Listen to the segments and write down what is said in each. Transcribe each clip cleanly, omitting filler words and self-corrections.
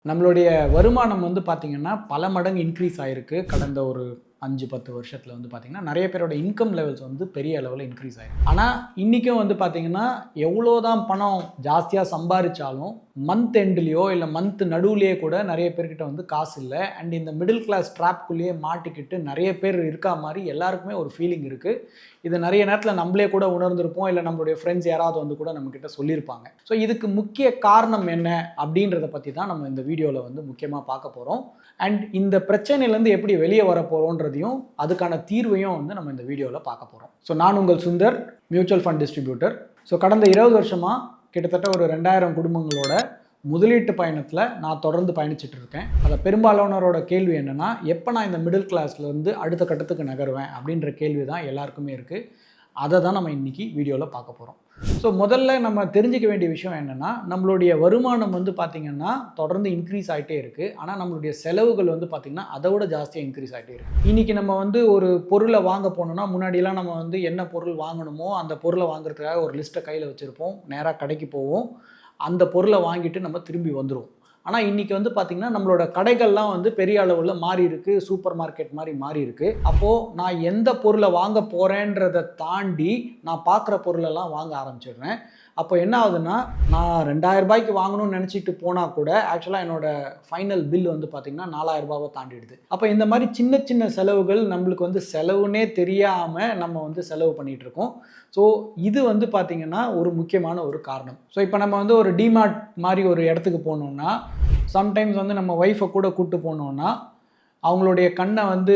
நம்மளுடைய வருமானம் வந்து பார்த்தீங்கன்னா, பல மடங்கு இன்க்ரீஸ் ஆயிருக்கு. கடந்த ஒரு 5, 10 வருஷத்துல வந்து பார்த்தீங்கன்னா, நெறைய பேரோட இன்கம் லெவல்ஸ் வந்து பெரிய அளவுல இன்க்ரீஸ் ஆயிருக்கு. ஆனா, இன்னைக்கும் வந்து பார்த்தீங்கன்னா, எவ்வளோ தான் பணம் ஜாஸ்தியா சம்பாரிச்சாலும், மந்த் எண்ட்லயோ இல்ல மந்த் நடுவுலயே கூட நெறைய பேர்கிட்ட வந்து காசு இல்ல. அண்ட் இந்த மிடில் கிளாஸ் ட்ராப்க்குள்ளேயே மாட்டிக்கிட்டு நெறைய பேர் இருக்கா மாரி எல்லாருக்குமே ஒரு ஃபீலிங் இருக்கு. இது நெறைய நேரத்துல நம்மளே கூட உணர்ந்திருப்போம். இல்ல நம்மளுடைய ஃப்ரெண்ட்ஸ் யாராவது வந்து கூட நம்மகிட்ட சொல்லியிருப்பாங்க. ஸோ இதுக்கு முக்கிய காரணம் என்ன? அப்படின்றத பத்தி தான் நம்ம இந்த வீடியோல வந்து முக்கியமா பார்க்க போறோம். அண்ட் இந்த பிரச்சனையிலேருந்து எப்படி வெளியே வர போகிறோன்றதையும் அதுக்கான தீர்வையும் வந்து நம்ம இந்த வீடியோவில் பார்க்க போகிறோம். ஸோ நான் உங்கள் Sundar, mutual fund distributor. So கடந்த 20 வருஷமாக கிட்டத்தட்ட ஒரு 2000 குடும்பங்களோட முதலீட்டு பயணத்தில் நான் தொடர்ந்து பயணிச்சுட்டு இருக்கேன். அதை பெரும்பாலானவரோட கேள்வி என்னென்னா, எப்போ நான் இந்த மிடில் கிளாஸ்லேருந்து அடுத்த கட்டத்துக்கு நகருவேன் அப்படின்ற கேள்வி தான் எல்லாருக்குமே இருக்குது. அதை தான் நம்ம இன்றைக்கி வீடியோவில் பார்க்க போகிறோம். ஸோ முதல்ல நம்ம தெரிஞ்சிக்க வேண்டிய விஷயம் என்னென்னா, நம்மளுடைய வருமானம் வந்து பார்த்திங்கன்னா தொடர்ந்து இன்க்ரீஸ் ஆகிட்டே இருக்குது. ஆனால் நம்மளுடைய செலவுகள் வந்து பார்த்திங்கன்னா அதை விட ஜாஸ்தியாக இன்க்ரீஸ் ஆகிட்டே இருக்குது. இன்றைக்கி நம்ம வந்து ஒரு பொருளை வாங்க போனோம்னா, முன்னாடியெல்லாம் நம்ம வந்து என்ன பொருள் வாங்கணுமோ அந்த பொருளை வாங்குறதுக்காக ஒரு லிஸ்ட்டை கையில் வச்சுருப்போம். நேராக கடைக்கு போவோம், அந்த பொருளை வாங்கிட்டு நம்ம திரும்பி வந்துடுவோம். ஆனால் இன்றைக்கி வந்து பார்த்திங்கன்னா நம்மளோட கடைகள்லாம் வந்து பெரிய அளவில் மாறி இருக்குது. சூப்பர் மார்க்கெட் மாதிரி மாறி இருக்குது. அப்போது நான் எந்த பொருளை வாங்க போகிறேன்றதை தாண்டி நான் பார்க்குற பொருளெல்லாம் வாங்க ஆரம்பிச்சிடுறேன். அப்போ என்ன ஆகுதுன்னா, நான் 2000 ரூபாய்க்கு வாங்கணும்னு நினச்சிட்டு போனால் கூட ஆக்சுவலாக என்னோடய ஃபைனல் பில் வந்து பார்த்திங்கன்னா 4000 ரூபாவை தாண்டிடுது. அப்போ இந்த மாதிரி சின்ன சின்ன செலவுகள் நம்மளுக்கு வந்து செலவுனே தெரியாமல் நம்ம வந்து செலவு பண்ணிகிட்ருக்கோம். ஸோ இது வந்து பார்த்திங்கன்னா ஒரு முக்கியமான ஒரு காரணம். ஸோ இப்போ நம்ம வந்து ஒரு டிமார்ட் மாதிரி ஒரு இடத்துக்கு போனோம்னா, சம்டைம்ஸ் வந்து நம்ம ஒய்ஃபை கூட கூப்பிட்டு போனோம்னா, அவங்களுடைய கண்ணை வந்து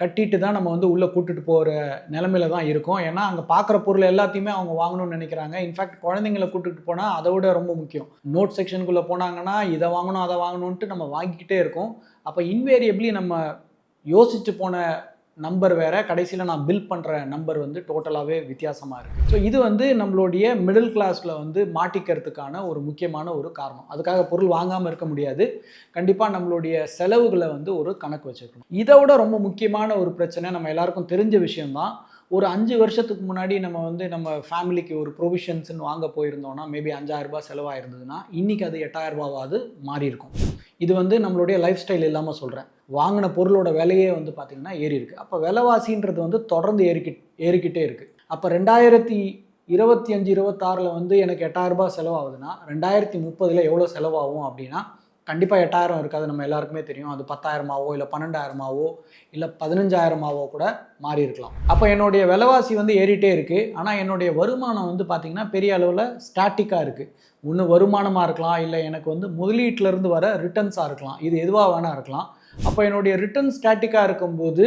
கட்டிட்டு தான் நம்ம வந்து உள்ளே கூப்பிட்டுட்டு போகிற நிலமையில தான் இருக்கும். ஏன்னா அங்கே பார்க்குற பொருள் எல்லாத்தையுமே அவங்க வாங்கணும்னு நினைக்கிறாங்க. இன்ஃபேக்ட் குழந்தைங்களை கூப்பிட்டுட்டு போனால் அதை விட ரொம்ப முக்கியம். நோட் செக்ஷனுக்குள்ளே போனாங்கன்னா இதை வாங்கணும் அதை வாங்கணுன்ட்டு நம்ம வாங்கிக்கிட்டே இருக்கோம். அப்போ இன்வேரியபிளி நம்ம யோசித்து போன நம்பர் வேறு, கடைசியில் நான் பில் பண்ணுற நம்பர் வந்து டோட்டலாகவே வித்தியாசமாக இருக்குது. ஸோ இது வந்து நம்மளுடைய மிடில் கிளாஸில் வந்து மாட்டிக்கிறதுக்கான ஒரு முக்கியமான ஒரு காரணம். அதுக்காக பொருள் வாங்காமல் இருக்க முடியாது. கண்டிப்பாக நம்மளுடைய செலவுகளை வந்து ஒரு கணக்கு வச்சுருக்கணும். இதை விட ரொம்ப முக்கியமான ஒரு பிரச்சனை நம்ம எல்லாருக்கும் தெரிஞ்ச விஷயம்தான். ஒரு 5 வருஷத்துக்கு முன்னாடி நம்ம வந்து நம்ம ஃபேமிலிக்கு ஒரு ப்ரொவிஷன்ஸ்ன்னு வாங்க போயிருந்தோம்னா, மேபி 5000 ரூபாய் செலவாக இருந்ததுன்னா இன்றைக்கி அது 8000 ரூபாவாவது மாறி இருக்கும். இது வந்து நம்மளுடைய லைஃப் ஸ்டைல் இல்லாமல் சொல்கிறேன். வாங்கின பொருளோட விலையே வந்து பார்த்திங்கன்னா ஏறி இருக்குது. அப்போ விலைவாசின்றது வந்து தொடர்ந்து ஏறிக்கிட்டே இருக்குது. அப்போ 2025, 26 வந்து எனக்கு 8000 ரூபாய் செலவாகுதுன்னா 2030 எவ்வளோ செலவாகும் அப்படின்னா, கண்டிப்பாக 8000 இருக்காது. நம்ம எல்லாருக்குமே தெரியும். அது 10,000 இல்லை 12,000 இல்லை 15,000 கூட மாறி இருக்கலாம். அப்போ என்னுடைய விலைவாசி வந்து ஏறிட்டே இருக்குது. ஆனால் என்னுடைய வருமானம் வந்து பார்த்திங்கன்னா பெரிய அளவில் ஸ்டாட்டிக்காக இருக்குது. ஒன்று வருமானமாக இருக்கலாம், இல்லை எனக்கு வந்து முதலீட்டிலேருந்து வர ரிட்டர்ன்ஸாக இருக்கலாம். இது எதுவாக வேணா இருக்கலாம். அப்போ என்னுடைய ரிட்டர்ன் ஸ்டாட்டிக்காக இருக்கும்போது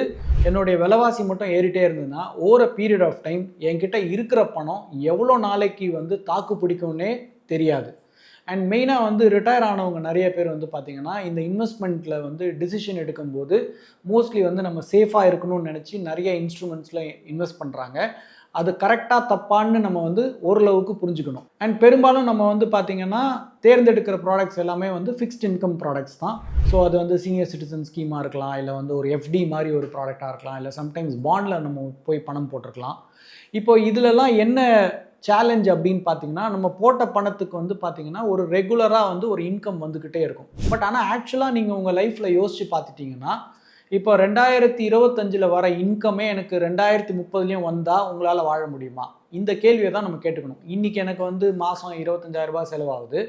என்னுடைய விலைவாசி மட்டும் ஏறிட்டே இருந்ததுன்னா, over a period of time என்கிட்ட இருக்கிற பணம் எவ்வளோ நாளைக்கு வந்து தாக்கு பிடிக்கும்னே தெரியாது. அண்ட் மெயினாக வந்து ரிட்டையர் ஆனவங்க நிறைய பேர் வந்து பார்த்திங்கன்னா இந்த இன்வெஸ்ட்மெண்ட்டில் வந்து டிசிஷன் எடுக்கும்போது மோஸ்ட்லி வந்து நம்ம சேஃபாக இருக்கணும்னு நினச்சி நிறைய இன்ஸ்ட்ருமெண்ட்ஸில் இன்வெஸ்ட் பண்ணுறாங்க. அது கரெக்டாக தப்பான்னு நம்ம வந்து ஓரளவுக்கு புரிஞ்சுக்கணும். அண்ட் பெரும்பாலும் நம்ம வந்து பார்த்திங்கன்னா தேர்ந்தெடுக்கிற ப்ராடக்ட்ஸ் எல்லாமே வந்து ஃபிக்ஸ்ட் இன்கம் ப்ராடக்ட்ஸ் தான். ஸோ அது வந்து சீனியர் சிட்டிசன் ஸ்கீமாக இருக்கலாம், இல்லை வந்து ஒரு எஃப்டி மாதிரி ஒரு ப்ராடக்டாக இருக்கலாம், இல்லை சம்டைம்ஸ் பாண்டில் நம்ம போய் பணம் போட்டிருக்கலாம். இப்போ இதிலெல்லாம் என்ன சேலஞ்ச் அப்படின்னு பார்த்தீங்கன்னா, நம்ம போட்ட பணத்துக்கு வந்து பார்த்தீங்கன்னா ஒரு ரெகுலராக வந்து ஒரு இன்கம் வந்துக்கிட்டே இருக்கும். பட் ஆனால் ஆக்சுவலாக நீங்கள் உங்கள் லைஃப்பில் யோசித்து பார்த்துட்டிங்கன்னா, இப்போ 2025 வர இன்கமே எனக்கு 2030 வந்தால் உங்களால் வாழ முடியுமா? இந்த கேள்வியை தான் நம்ம கேட்டுக்கணும். இன்றைக்கி எனக்கு வந்து மாதம் 25,000 ரூபாய் செலவாகுது.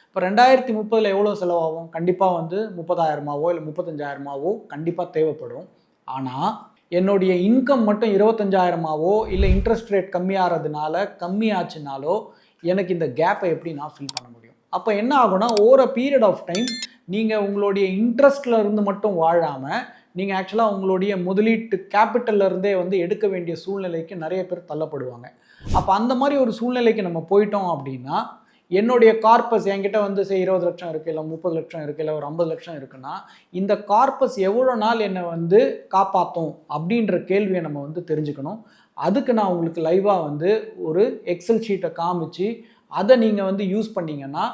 இப்போ 2030 எவ்வளோ செலவாகும்? கண்டிப்பாக வந்து 30,000 இல்லை 35,000 கண்டிப்பாக தேவைப்படும். ஆனால் என்னுடைய இன்கம் மட்டும் 25,000 இல்லை இன்ட்ரெஸ்ட் ரேட் கம்மியாகிறதுனால கம்மியாச்சுனாலோ எனக்கு இந்த கேப்பை எப்படி நான் ஃபில் பண்ண முடியும்? அப்போ என்ன ஆகும்னா, over a period of time நீங்கள் உங்களுடைய இன்ட்ரெஸ்ட்டில் இருந்து மட்டும் வாழாமல் நீங்கள் ஆக்சுவலாக உங்களுடைய முதலீட்டு கேபிட்டல்லேருந்தே வந்து எடுக்க வேண்டிய சூழ்நிலைக்கு நிறைய பேர் தள்ளப்படுவாங்க. அப்போ அந்த மாதிரி ஒரு சூழ்நிலைக்கு நம்ம போயிட்டோம் அப்படின்னா, என்னுடைய கார்பஸ் என்கிட்ட வந்து 20 லட்சம் இருக்குது, இல்லை 30 லட்சம் இருக்குது, இல்லை ஒரு 50 லட்சம் இருக்குன்னா, இந்த கார்பஸ் எவ்வளோ நாள் என்னை வந்து காப்பாற்றும் அப்படின்ற கேள்வியை நம்ம வந்து தெரிஞ்சுக்கணும். அதுக்கு நான் உங்களுக்கு லைவாக வந்து ஒரு எக்ஸல் ஷீட்டை காமிச்சு அதை நீங்கள் வந்து யூஸ் பண்ணிங்கன்னா,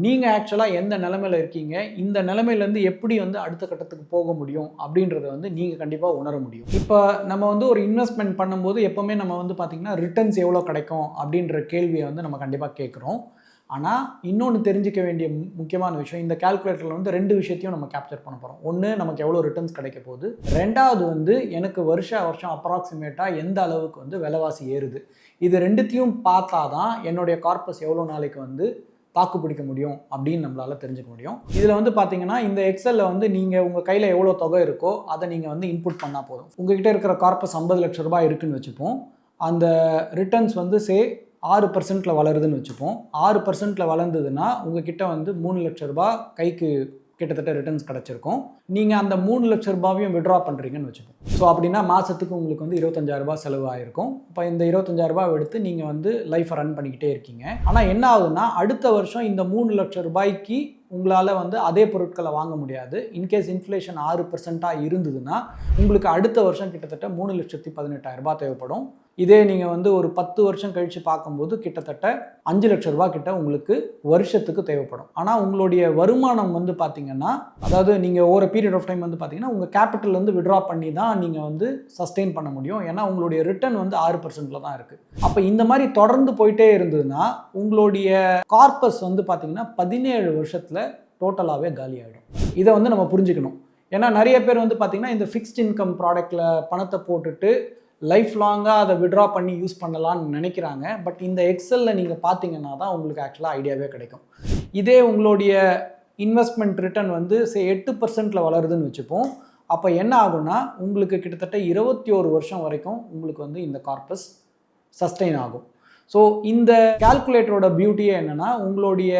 நீங்கள் ஆக்சுவலாக எந்த நிலைமையில் இருக்கீங்க, இந்த நிலைமையிலேருந்து எப்படி வந்து அடுத்த கட்டத்துக்கு போக முடியும் அப்படின்றத வந்து நீங்கள் கண்டிப்பாக உணர முடியும். இப்போ நம்ம வந்து ஒரு இன்வெஸ்ட்மெண்ட் பண்ணும்போது எப்போவுமே நம்ம வந்து பார்த்திங்கன்னா ரிட்டர்ன்ஸ் எவ்வளோ கிடைக்கும் அப்படின்ற கேள்வியை வந்து நம்ம கண்டிப்பாக கேட்குறோம். ஆனால் இன்னொன்று தெரிஞ்சிக்க வேண்டிய முக்கியமான விஷயம், இந்த கால்குலேட்டரில் வந்து 2 விஷயத்தையும் நம்ம கேப்சர் பண்ண போகிறோம். ஒன்று, நமக்கு எவ்வளோ ரிட்டர்ன்ஸ் கிடைக்க போகுது. 2வது வந்து எனக்கு வருஷம் அப்ராக்சிமேட்டாக எந்த அளவுக்கு வந்து விலைவாசி ஏறுது. இது 2த்தையும் பார்த்தா தான் என்னுடைய கார்பஸ் எவ்வளோ நாளைக்கு வந்து தாக்கு பிடிக்க முடியும் அப்படின்னு நம்மளால் தெரிஞ்சுக்க முடியும். இதில் வந்து பார்த்தீங்கன்னா இந்த எக்ஸலில் வந்து நீங்கள் உங்கள் கையில் எவ்வளோ தொகை இருக்கோ அதை நீங்கள் வந்து இன்புட் பண்ணால் போதும். உங்ககிட்ட இருக்கிற கார்பஸ் 50 லட்ச ரூபாய் இருக்குன்னு வச்சுப்போம். அந்த ரிட்டர்ன்ஸ் வந்து 6% வளருதுன்னு வச்சுப்போம். 6% வளர்ந்ததுன்னா உங்ககிட்ட வந்து 3 லட்ச ரூபாய் கைக்கு கிட்டத்தட்ட ரிட்டர்ன்ஸ் கிடச்சிருக்கும். நீங்கள் அந்த 3 லட்ச ரூபாயும் விட்ரா பண்ணுறீங்கன்னு வச்சுப்போம். ஸோ அப்படின்னா மாதத்துக்கு உங்களுக்கு வந்து 25,000 ரூபாய் செலவு ஆகிருக்கும். இப்போ இந்த 25,000 ரூபாய் எடுத்து நீங்கள் வந்து லைஃப்பை ரன் பண்ணிக்கிட்டே இருக்கீங்க. ஆனால் என்ன ஆகுதுன்னா அடுத்த வருஷம் இந்த 3 லட்ச ரூபாய்க்கு உங்களால் வந்து அதே பொருட்களை வாங்க முடியாது. இன்கேஸ் இன்ஃப்ளேஷன் 6% இருந்ததுன்னா உங்களுக்கு அடுத்த வருஷம் கிட்டத்தட்ட 3,18,000 ரூபாய் தேவைப்படும். இதே நீங்கள் வந்து ஒரு 10 வருஷம் கழித்து பார்க்கும்போது கிட்டத்தட்ட 5 லட்ச ரூபாய் கிட்ட உங்களுக்கு வருஷத்துக்கு தேவைப்படும். ஆனால் உங்களுடைய வருமானம் வந்து பார்த்தீங்கன்னா, அதாவது நீங்கள் ஓவர பீரியட் ஆஃப் டைம் வந்து பார்த்தீங்கன்னா உங்கள் கேபிட்டல்லேருந்து விட்ரா பண்ணி தான் நீங்கள் வந்து சஸ்டெயின் பண்ண முடியும். ஏன்னா உங்களுடைய ரிட்டர்ன் வந்து 6%ல தான் இருக்குது. அப்போ இந்த மாதிரி தொடர்ந்து போயிட்டே இருந்ததுன்னா உங்களுடைய கார்பஸ் வந்து பார்த்தீங்கன்னா 17 வருஷத்தில் டோட்டலாகவே காலி ஆகிடும். இதை வந்து நம்ம புரிஞ்சுக்கணும். ஏன்னா நிறைய பேர் வந்து பார்த்தீங்கன்னா இந்த ஃபிக்ஸ்ட் இன்கம் ப்ராடக்ட்டில் பணத்தை போட்டுட்டு லைஃப் லாங்காக அதை விட்ரா பண்ணி யூஸ் பண்ணலான்னு நினைக்கிறாங்க. பட் இந்த எக்ஸலில் நீங்கள் பார்த்தீங்கன்னா தான் உங்களுக்கு ஆக்சுவலாக ஐடியாவே கிடைக்கும். இதே உங்களுடைய இன்வெஸ்ட்மெண்ட் ரிட்டர்ன் வந்து 8%ல வளருதுன்னு வச்சுப்போம். அப்போ என்ன ஆகும்னா உங்களுக்கு கிட்டத்தட்ட 21 வருஷம் வரைக்கும் உங்களுக்கு வந்து இந்த கார்பஸ் சஸ்டெயின் ஆகும். ஸோ இந்த கால்குலேட்டரோட பியூட்டியே என்னென்னா, உங்களுடைய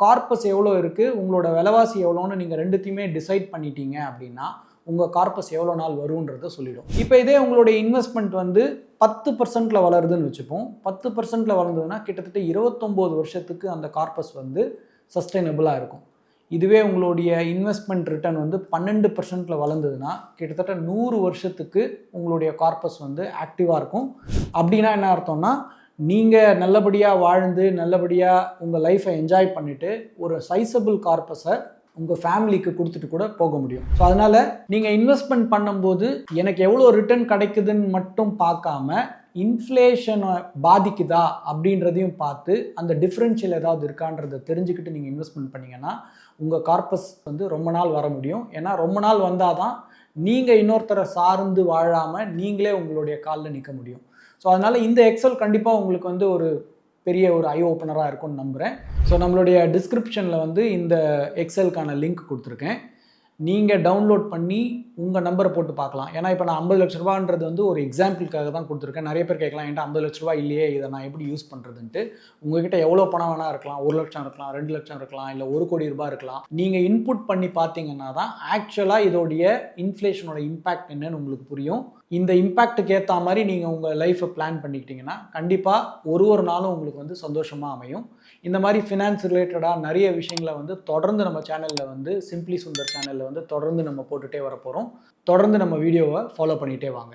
கார்பஸ் எவ்வளோ இருக்குது, உங்களோட விலைவாசி எவ்வளோன்னு நீங்கள் 2த்தையுமே டிசைட் பண்ணிட்டீங்க அப்படின்னா உங்கள் கார்பஸ் எவ்வளோ நாள் வரும்ன்றதை சொல்லிடும். இப்போ இதே உங்களுடைய இன்வெஸ்ட்மெண்ட் வந்து 10%ல வளருதுன்னு வச்சுப்போம். 10%ல வளர்ந்ததுன்னா கிட்டத்தட்ட 29 வருஷத்துக்கு அந்த கார்பஸ் வந்து சஸ்டைனபிளாக இருக்கும். இதுவே உங்களுடைய இன்வெஸ்ட்மெண்ட் ரிட்டர்ன் வந்து 12%ல வளர்ந்ததுன்னா கிட்டத்தட்ட 100 வருஷத்துக்கு உங்களுடைய கார்பஸ் வந்து ஆக்டிவாக இருக்கும். அப்படின்னா என்ன அர்த்தம்னா, நீங்கள் நல்லபடியாக வாழ்ந்து நல்லபடியாக உங்கள் லைஃப்பை என்ஜாய் பண்ணிவிட்டு ஒரு சைஸபிள் கார்பஸை உங்கள் ஃபேமிலிக்கு கொடுத்துட்டு கூட போக முடியும். ஸோ அதனால் நீங்கள் இன்வெஸ்ட்மெண்ட் பண்ணும்போது எனக்கு எவ்வளோ ரிட்டர்ன் கிடைக்குதுன்னு மட்டும் பார்க்காம இன்ஃப்ளேஷனை பாதிக்குதா அப்படின்றதையும் பார்த்து அந்த டிஃப்ரென்ஷியல் ஏதாவது இருக்கான்றதை தெரிஞ்சுக்கிட்டு நீங்கள் இன்வெஸ்ட்மெண்ட் பண்ணிங்கன்னா உங்கள் கார்பஸ் வந்து ரொம்ப நாள் வர முடியும். ஏன்னா ரொம்ப நாள் வந்தால் தான் நீங்கள் இன்னொருத்தரை சார்ந்து வாழாமல் நீங்களே உங்களுடைய காலில் நிற்க முடியும். ஸோ அதனால் இந்த எக்ஸல் கண்டிப்பாக உங்களுக்கு வந்து ஒரு பெரிய ஒரு ஐ ஓப்பனராக இருக்கும்னு நம்புகிறேன். ஸோ நம்மளுடைய டிஸ்கிரிப்ஷனில் வந்து இந்த எக்ஸலுக்கான லிங்க் கொடுத்துருக்கேன். நீங்கள் டவுன்லோட் பண்ணி உங்கள் நம்பரை போட்டு பார்க்கலாம். ஏன்னா இப்போ நான் 50 லட்ச ரூபான்றது வந்து ஒரு எக்ஸாம்பிளுக்காக தான் கொடுத்துருக்கேன். நிறைய பேர் கேட்கலாம், என்கிட்ட 50 லட்ச ரூபா இல்லையே, இதை நான் எப்படி யூஸ் பண்ணுறதுன்ட்டு. உங்கள்கிட்ட எவ்வளோ பணம் வேணா இருக்கலாம், 1 லட்சம் இருக்கலாம், 2 லட்சம் இருக்கலாம், இல்லை 1 கோடி ரூபாய் இருக்கலாம். நீங்கள் இன்புட் பண்ணி பார்த்தீங்கன்னா தான் ஆக்சுவலாக இதோடைய இன்ஃப்ளேஷனோட இம்பேக்ட் என்னன்னு உங்களுக்கு புரியும். இந்த இம்பேக்ட்டுக்கு ஏற்ற மாதிரி நீங்கள் உங்கள் லைஃப்பை பிளான் பண்ணிக்கிட்டிங்கன்னா கண்டிப்பாக ஒரு நாளும் உங்களுக்கு வந்து சந்தோஷமாக அமையும். இந்த மாதிரி ஃபினான்ஸ் ரிலேட்டடாக நிறைய விஷயங்களை வந்து தொடர்ந்து நம்ம சேனலில் வந்து சிம்பிளி சுந்தர் சேனலில் வந்து தொடர்ந்து நம்ம போட்டுகிட்டே வர போகிறோம். தொடர்ந்து நம்ம வீடியோவை ஃபாலோ பண்ணிகிட்டே வாங்க.